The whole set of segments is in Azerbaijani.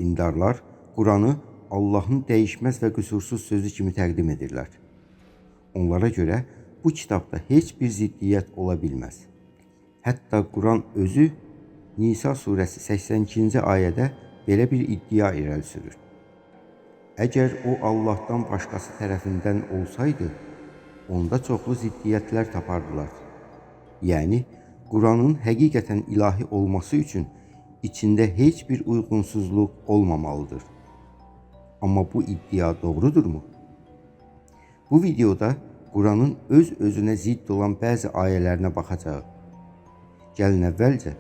Dindarlar Quranı Allahın dəyişməz və qüsursuz sözü kimi təqdim edirlər. Onlara görə bu kitabda heç bir ziddiyyət ola bilməz. Hətta Quran özü Nisa surəsi 82-ci ayədə belə bir iddia irəli sürür. Əgər o Allahdan başqası tərəfindən olsaydı, onda çoxlu ziddiyyətlər tapardılar. Yəni, Quranın həqiqətən ilahi olması üçün içində heç bir uyğunsuzluq olmamalıdır. Amma bu iddia doğrudurmu? Bu videoda Quranın öz-özünə zidd olan bəzi ayələrinə baxacağıq. Gəlin əvvəlcə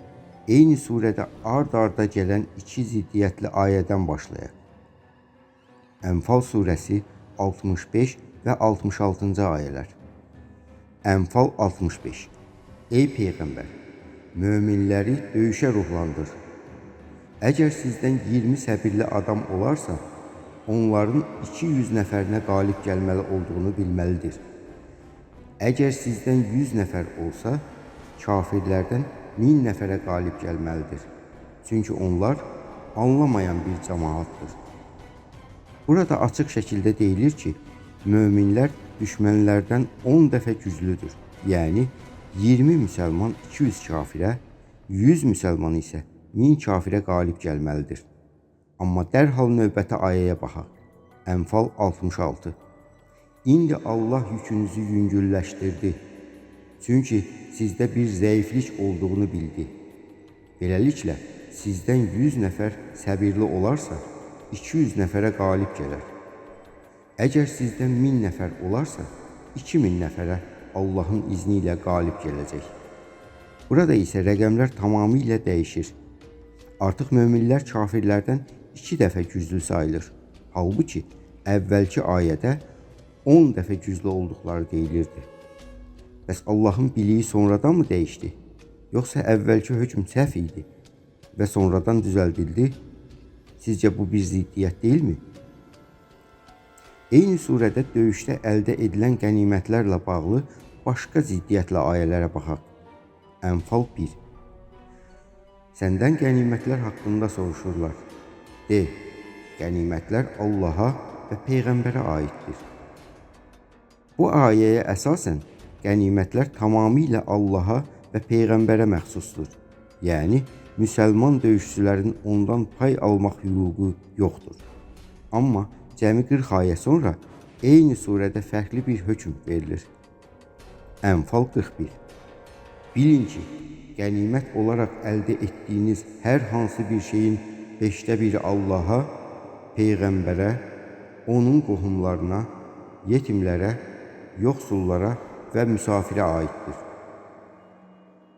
eyni surədə ard-arda gələn iki ziddiyyətli ayədən başlayaq. Ənfal surəsi 65 və 66-cı ayələr. Ənfal 65. Ey Peyğəmbər, möminləri döyüşə ruhlandır. Əgər sizdən 20 səbirli adam olarsa, onların 200 nəfərinə qalib gəlməli olduğunu bilməlidir. Əgər sizdən 100 nəfər olsa, kafirlərdən 1000 nəfərə qalib gəlməlidir. Çünki onlar anlamayan bir cəmaatdır. Burada açıq şəkildə deyilir ki, möminlər düşmənlərdən 10 dəfə güclüdür. Yəni, 20 müsəlman 200 kafirə, 100 müsəlman isə 1000 kafirə qalib gəlməlidir. Amma dərhal növbəti ayəyə baxaq. Ənfal 66. İndi Allah yükünüzü yüngülləşdirdi. Çünki sizdə bir zəiflik olduğunu bildi. Beləliklə, sizdən 100 nəfər səbirli olarsa, 200 nəfərə qalib gələr. Əgər sizdən 1000 nəfər olarsa, 2000 nəfərə Allahın izni ilə qalib gələcək. Burada isə rəqəmlər tamamilə dəyişir. Artıq möminlər kafirlərdən 2 dəfə güclü sayılır. Halbuki, əvvəlki ayədə 10 dəfə güclü olduqları deyilirdi. Bəs Allahın biliyi sonradan mı dəyişdi? Yoxsa əvvəlki hökm səhv idi və sonradan düzəldildi? Sizcə bu bir ziddiyyət deyilmi? Eyni surədə döyüşdə əldə edilən qənimətlərlə bağlı başqa ziddiyyətlə ayələrə baxaq. Ənfal 1. Səndən qənimətlər haqqında soruşurlar. De, qənimətlər Allaha və Peyğəmbərə aiddir. Bu ayəyə əsasən qənimətlər tamamilə Allaha və Peyğəmbərə məxsusdur. Yəni, müsəlman döyüşçülərin ondan pay almaq hüququ yoxdur. Amma cəmi 40 ayə sonra eyni surədə fərqli bir hökm verilir. Ənfal 41. Bilin ki, qənimət olaraq əldə etdiyiniz hər hansı bir şeyin 5də biri Allaha, Peyğəmbərə, onun qohumlarına, yetimlərə, yoxsullara və müsafirə aiddir.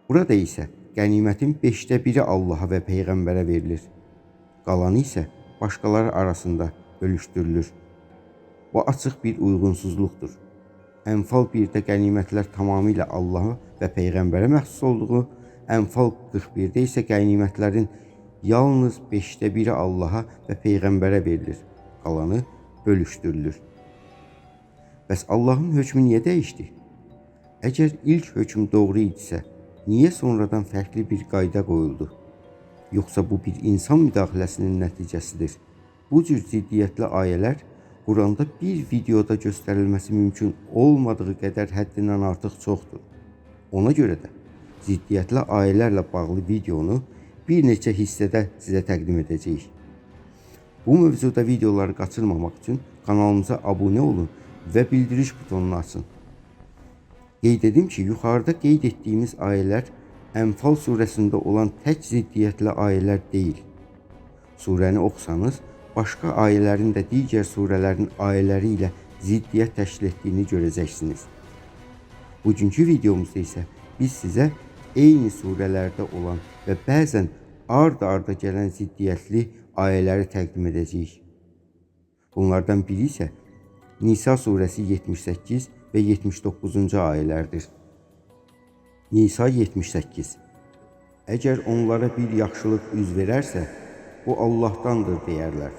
Burada isə qənimətin 5də biri Allaha və Peyğəmbərə verilir. Qalanı isə başqaları arasında bölüşdürülür. Bu açıq bir uyğunsuzluqdur. Ənfal 1-də qənimətlər tamamilə Allaha və Peyğəmbərə məxsus olduğu, Ənfal 41-də isə qənimətlərin yalnız 5də biri Allaha və Peyğəmbərə verilir. Qalanı bölüşdürülür. Bəs Allahın hökmü niyə dəyişdi? Əgər ilk hökm doğru idisə, niyə sonradan fərqli bir qayda qoyuldu? Yoxsa bu bir insan müdaxiləsinin nəticəsidir? Bu cür ziddiyyətli ayələr Quranda bir videoda göstərilməsi mümkün olmadığı qədər həddindən artıq çoxdur. Ona görə də ziddiyyətli ayələrlə bağlı videonu bir neçə hissədə sizə təqdim edəcəyik. Bu mövzuda videoları qaçırmamaq üçün kanalımıza abunə olun və bildiriş butonunu açın. Qeyd edim ki, yuxarıda qeyd etdiyimiz ayələr Ənfal surəsində olan tək ziddiyyətli ayələr deyil. Surəni oxusanız, başqa ayələrin də digər surələrin ayələri ilə ziddiyyət təşkil etdiyini görəcəksiniz. Bugünkü videomuzda isə biz sizə eyni surələrdə olan və bəzən ard-arda gələn ziddiyyətli ayələri təqdim edəcəyik. Bunlardan biri isə Nisa surəsi 78 və 79-cu ayələrdir. Nisa 78. Əgər onlara bir yaxşılıq üz verərsə, bu Allahdandır deyərlər.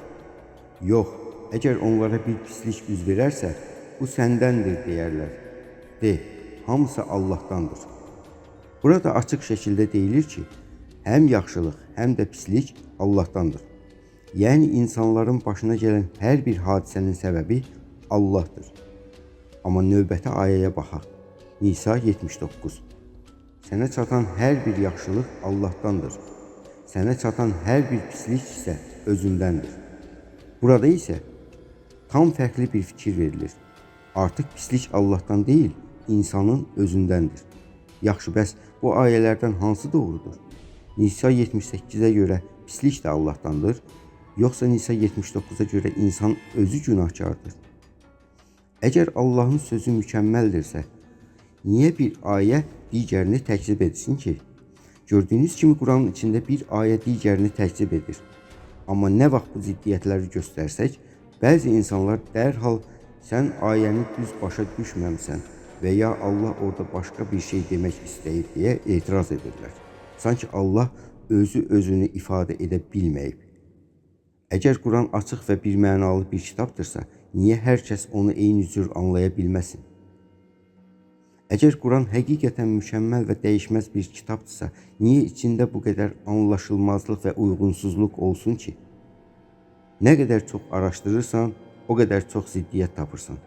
Yox, əgər onlara bir pislik üz verərsə, bu səndəndir deyərlər. De, hamısı Allahdandır. Burada açıq şəkildə deyilir ki, həm yaxşılıq, həm də pislik Allahdandır. Yəni insanların başına gələn hər bir hadisənin səbəbi Allahdır. Amma növbəti ayəyə baxaq. Nisa 79. Sənə çatan hər bir yaxşılıq Allahdandır. Sənə çatan hər bir pislik isə özündəndir. Burada isə tam fərqli bir fikir verilir. Artıq pislik Allahdan deyil, insanın özündəndir. Yaxşı, bəs bu ayələrdən hansı doğrudur? Nisa 78-ə görə pislik də Allahdandır, yoxsa Nisa 79-a görə insan özü günahkardır? Əgər Allahın sözü mükəmməldirsə, niyə bir ayə digərini təkzib etsin ki? Gördüyünüz kimi Quranın içində bir ayə digərini təkzib edir. Amma nə vaxt bu ziddiyyətləri göstərsək, bəzi insanlar dərhal sən ayəni düz başa düşməmsən və ya Allah orada başqa bir şey demək istəyir deyə etiraz edirlər. Sanki Allah özünü ifadə edə bilməyib. Əgər Quran açıq və bir mənalı bir kitabdırsa, niyə hər kəs onu eyni cür anlaya bilməsin? Əgər Quran həqiqətən mükəmməl və dəyişməz bir kitabdırsa, niyə içində bu qədər anlaşılmazlıq və uyğunsuzluq olsun ki? Nə qədər çox araşdırırsan, o qədər çox ziddiyyət tapırsan.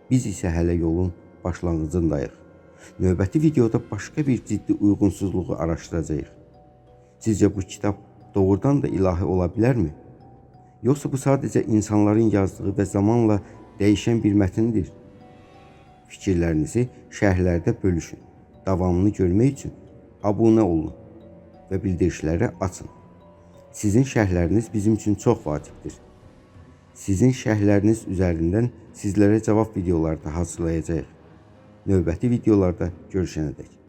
Biz isə hələ yolun başlanğıcındayıq. Növbəti videoda başqa bir ciddi uyğunsuzluğu araşdıracağıq. Sizcə bu kitab doğrudan da ilahi ola bilərmi? Yoxsa bu sadəcə insanların yazdığı və zamanla dəyişən bir mətndir? Fikirlərinizi şərhlərdə bölüşün. Davamını görmək üçün abunə olun və bildirişləri açın. Sizin şərhləriniz bizim üçün çox vacibdir. Sizin şərhləriniz üzərindən sizlərə cavab videoları da hazırlayacağıq. Növbəti videolarda görüşənədək.